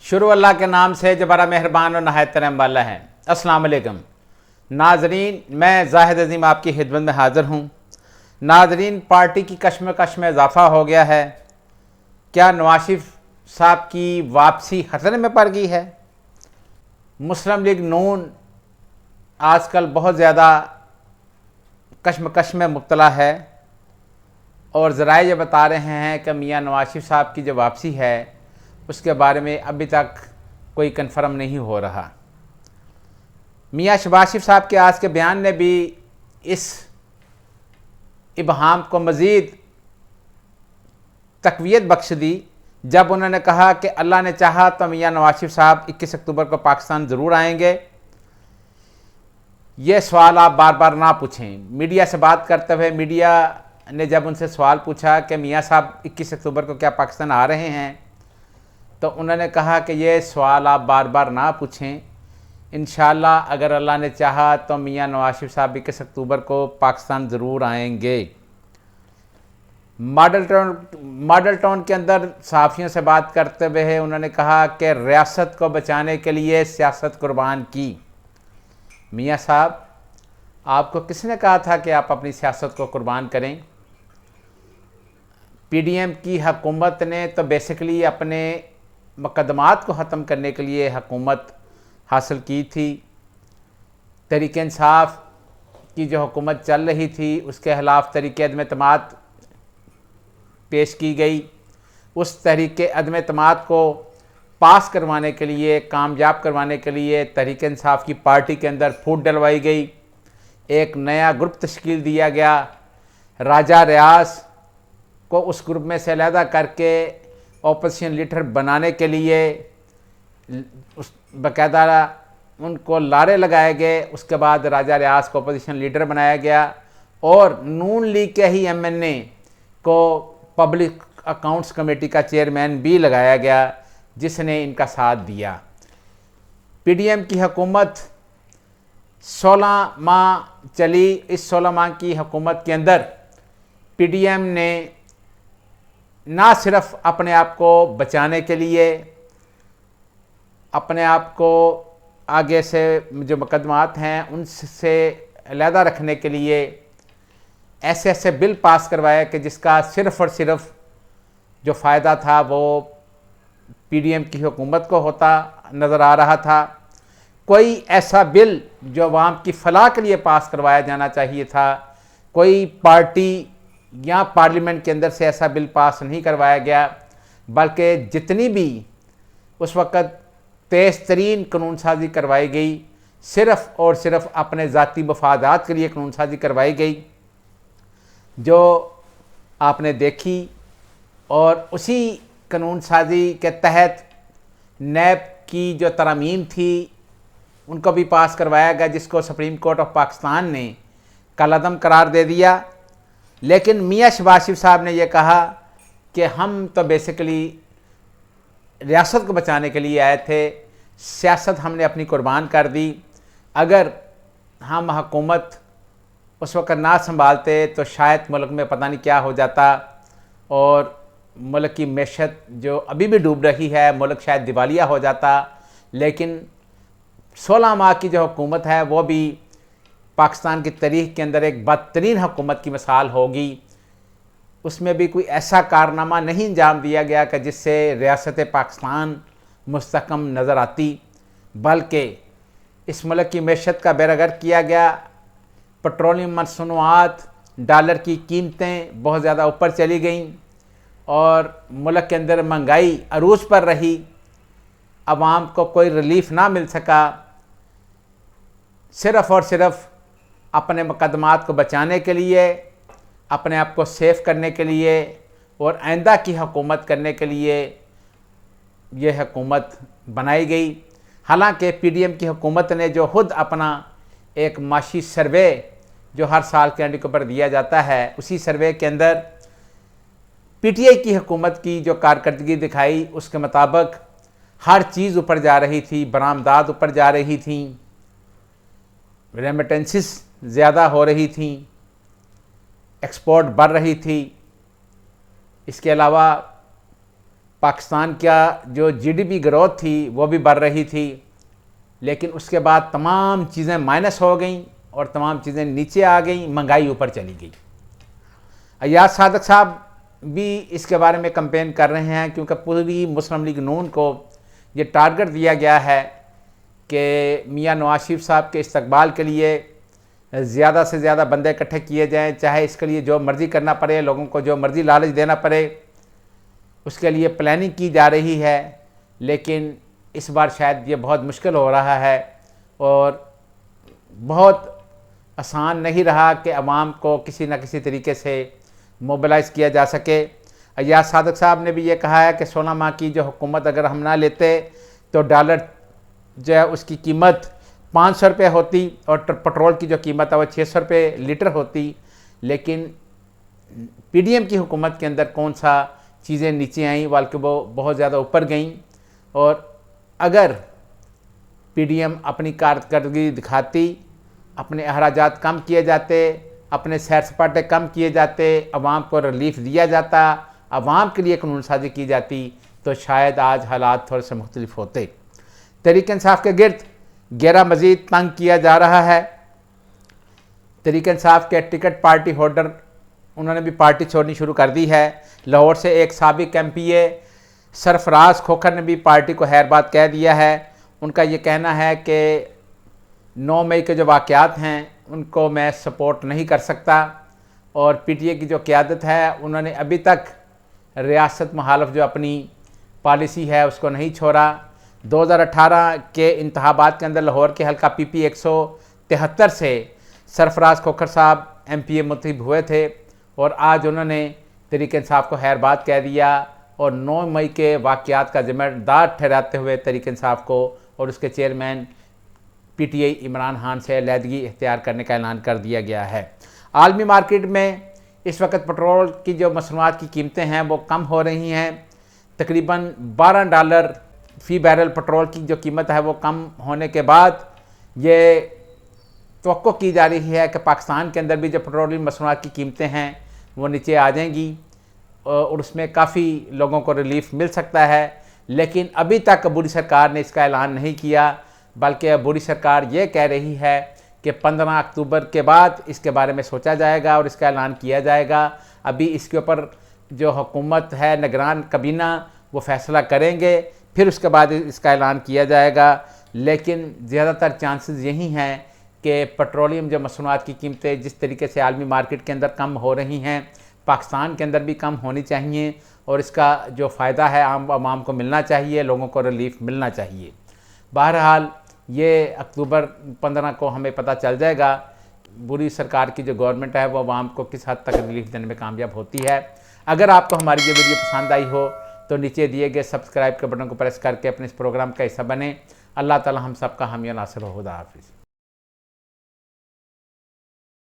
शुरू अल्लाह के नाम से जो बड़ा मेहरबान और नहायत रहम वाला है। अस्सलाम वालेकुम नाजरीन, मैं जाहिद अजीम आपकी खिदमत में हाज़िर हूँ। नाजरीन, पार्टी की कश्मकश में इजाफ़ा हो गया है। क्या नवाज शरीफ साहब की वापसी खतरे में पड़ गई है? मुस्लिम लीग नून आजकल बहुत ज़्यादा कश्मकश में मुब्तला है और ज़राए ये बता रहे हैं कि मियाँ नवाज शरीफ साहब की जो वापसी है उसके बारे में अभी तक कोई कन्फर्म नहीं हो रहा। मियाँ शहबाज शरीफ साहब के आज के बयान ने भी इस इबहाम को मज़ीद तक़वियत बख्श दी, जब उन्होंने कहा कि अल्लाह ने चाहा तो मियाँ नवाज शरीफ साहब 21 अक्टूबर को पाकिस्तान ज़रूर आएंगे। ये सवाल आप बार बार ना पूछें। मीडिया से बात करते हुए मीडिया ने जब उनसे सवाल पूछा कि मियाँ साहब 21 अक्टूबर को क्या पाकिस्तान आ रहे हैं, तो उन्होंने कहा कि ये सवाल आप बार बार ना पूछें। इंशाअल्लाह अगर अल्लाह ने चाहा तो मियाँ नवाज शरीफ साहब 21 अक्टूबर को पाकिस्तान ज़रूर आएंगे। मॉडल टाउन के अंदर सहाफ़ियों से बात करते हुए उन्होंने कहा कि रियासत को बचाने के लिए सियासत कुर्बान की। मियाँ साहब, आपको किसने कहा था कि आप अपनी सियासत को कुर्बान करें? पीडीएम की हुकूमत ने तो बेसिकली अपने मुकदमात को ख़त्म करने के लिए हुकूमत हासिल की थी। तहरीक इंसाफ की जो हुकूमत चल रही थी उसके ख़िलाफ़ तहरीक अदम एतमाद पेश की गई। उस तहरीक अदम एतमाद को पास करवाने के लिए, कामयाब करवाने के लिए तहरीक इंसाफ की पार्टी के अंदर फूट डलवाई गई। एक नया ग्रुप तश्कील दिया गया। राजा रियाज को उस ग्रुप में से अलहदा करके ऑपोजिशन लीडर बनाने के लिए उस बाकायदा उनको लारे लगाए गए। उसके बाद राजा रियाज को अपोजिशन लीडर बनाया गया और नून लीग के ही एमएनए को पब्लिक अकाउंट्स कमेटी का चेयरमैन भी लगाया गया, जिसने इनका साथ दिया। पीडीएम की हुकूमत 16 माह चली। इस 16 माह की हुकूमत के अंदर पीडीएम ने ना सिर्फ अपने आप को बचाने के लिए, अपने आप को आगे से जो मुकदमात हैं उनसे अलहदा रखने के लिए ऐसे ऐसे बिल पास करवाया कि जिसका सिर्फ़ और सिर्फ जो फ़ायदा था वो पीडीएम की हुकूमत को होता नज़र आ रहा था। कोई ऐसा बिल जो अवाम की फ़लाह के लिए पास करवाया जाना चाहिए था, कोई पार्टी या पार्लियामेंट के अंदर से ऐसा बिल पास नहीं करवाया गया, बल्कि जितनी भी उस वक़्त तेज़ तरीन कानून साजी करवाई गई, सिर्फ़ और सिर्फ अपने ज़ाती मफादात के लिए कानून साजी करवाई गई, जो आपने देखी। और उसी कानून साजी के तहत नैब की जो तरमीम थी उनको भी पास करवाया गया, जिसको सुप्रीम कोर्ट ऑफ पाकिस्तान ने कलअदम करार दे दिया। लेकिन मियाँ शहबाज शरीफ साहब ने यह कहा कि हम तो बेसिकली रियासत को बचाने के लिए आए थे, सियासत हमने अपनी कुर्बान कर दी। अगर हम हुकूमत उस वक़्त ना संभालते तो शायद मुल्क में पता नहीं क्या हो जाता और मुल्क की मैशत जो अभी भी डूब रही है, मुल्क शायद दिवालिया हो जाता। लेकिन 16 माह की जो हुकूमत है वो भी पाकिस्तान की तारीख़ के अंदर एक बदतरीन हुकूमत की मिसाल होगी। उसमें भी कोई ऐसा कारनामा नहीं अंजाम दिया गया कि जिससे रियासत पाकिस्तान मुस्तहकम नज़र आती, बल्कि इस मुल्क की मैशत का बेरगर किया गया। पेट्रोलियम मसनूआत, डॉलर की कीमतें बहुत ज़्यादा ऊपर चली गईं और मुल्क के अंदर महंगाई अरूज पर रही। आवाम को कोई रिलीफ ना मिल सका। सिर्फ़ और सिर्फ अपने मुकदमात को बचाने के लिए, अपने आप को सेफ करने के लिए और आइंदा की हुकूमत करने के लिए यह हुकूमत बनाई गई। हालांकि पीडीएम की हुकूमत ने जो खुद अपना एक माशी सर्वे जो हर साल के एंड के ऊपर दिया जाता है, उसी सर्वे के अंदर पीटीआई की हुकूमत की जो कारकर्दगी दिखाई, उसके मुताबिक हर चीज़ ऊपर जा रही थी। बरामदात ऊपर जा रही थी, रेमिटेंसेस ज़्यादा हो रही थी, एक्सपोर्ट बढ़ रही थी। इसके अलावा पाकिस्तान का जो जीडीपी ग्रोथ थी वो भी बढ़ रही थी, लेकिन उसके बाद तमाम चीज़ें माइनस हो गई और तमाम चीज़ें नीचे आ गई, महंगाई ऊपर चली गई। अय्याज सादक साहब भी इसके बारे में कंपेन कर रहे हैं, क्योंकि पूरी मुस्लिम लीग नून को ये टारगेट दिया गया है कि मियां नवाज शरीफ साहब के इस्तकबाल के लिए ज़्यादा से ज़्यादा बंदे इकट्ठे किए जाएं, चाहे इसके लिए जो मर्ज़ी करना पड़े, लोगों को जो मर्ज़ी लालच देना पड़े, उसके लिए प्लानिंग की जा रही है। लेकिन इस बार शायद ये बहुत मुश्किल हो रहा है और बहुत आसान नहीं रहा कि अवाम को किसी न किसी तरीके से मोबिलाइज़ किया जा सके। अय्याज सादक साहब ने भी ये कहा है कि 16 माह की जो हुकूमत अगर हम ना लेते तो डॉलर जो है उसकी कीमत 500 रुपये होती और पेट्रोल की जो कीमत है वो 600 रुपये लीटर होती। लेकिन पीडीएम की हुकूमत के अंदर कौन सा चीज़ें नीचे आईं, बल्कि वो बहुत ज़्यादा ऊपर गईं। और अगर पीडीएम अपनी कारकर्दगी दिखाती, अपने अखराजात कम किए जाते, अपने सैर सपाटे कम किए जाते, अवाम को रिलीफ दिया जाता, अवाम के लिए कानून साजी की जाती, तो शायद आज हालात थोड़े से मुख्तलिफ होते। तहरीक इंसाफ के गिर्द घेरा मज़ीद तंग किया जा रहा है। तहरीक इंसाफ के टिकट पार्टी होल्डर उन्होंने भी पार्टी छोड़नी शुरू कर दी है। लाहौर से एक साबिक एमपीए सरफराज खोखर ने भी पार्टी को खैर बात कह दिया है। उनका ये कहना है कि 9 मई के जो वाक़यात हैं उनको मैं सपोर्ट नहीं कर सकता और पीटीए की जो क़यादत है उन्होंने अभी तक रियासत मुखालिफ जो अपनी पॉलिसी है उसको नहीं छोड़ा। 2018 के इंतखाबात के अंदर लाहौर के हल्का पीपी 173 से सरफराज खोखर साहब एमपीए मुंतखब हुए थे और आज उन्होंने तहरीक इंसाफ को खैर बात कह दिया और 9 मई के वाक़यात का ज़िम्मेदार ठहराते हुए तहरीक इंसाफ को और उसके चेयरमैन पीटीआई इमरान खान से अलहदगी इख्तियार करने का ऐलान कर दिया गया है। आलमी मार्केट में इस वक्त पेट्रोल की जो मसनूआत की कीमतें हैं वो कम हो रही हैं। तकरीबन $12 फ़ी बैरल पेट्रोल की जो कीमत है वो कम होने के बाद ये तवक्को की जा रही है कि पाकिस्तान के अंदर भी जो पेट्रोलियम मसनूआत की कीमतें हैं वो नीचे आ जाएंगी और उसमें काफ़ी लोगों को रिलीफ मिल सकता है। लेकिन अभी तक अबूरी सरकार ने इसका ऐलान नहीं किया, बल्कि अबूरी सरकार ये कह रही है कि 15 अक्टूबर के बाद इसके बारे में सोचा जाएगा और इसका ऐलान किया जाएगा। अभी इसके ऊपर जो हुकूमत है, निगरान कबीना, वो फ़ैसला करेंगे, फिर उसके बाद इसका ऐलान किया जाएगा। लेकिन ज़्यादातर चांसेस यही हैं कि पेट्रोलियम जो मसनूआत की कीमतें जिस तरीके से आलमी मार्केट के अंदर कम हो रही हैं, पाकिस्तान के अंदर भी कम होनी चाहिए और इसका जो फ़ायदा है आम को मिलना चाहिए, लोगों को रिलीफ मिलना चाहिए। बहरहाल ये अक्टूबर 15 को हमें पता चल जाएगा बुरी सरकार की जो गवर्नमेंट है वो आवाम को किस हद तक रिलीफ देने में कामयाब होती है। अगर आपको हमारी ये वीडियो पसंद आई हो तो नीचे दिए गए सब्सक्राइब के बटन को प्रेस करके अपने इस प्रोग्राम का हिस्सा बने। अल्लाह ताला हम सब का हामी नासिर हो। खुदा हाफिज़।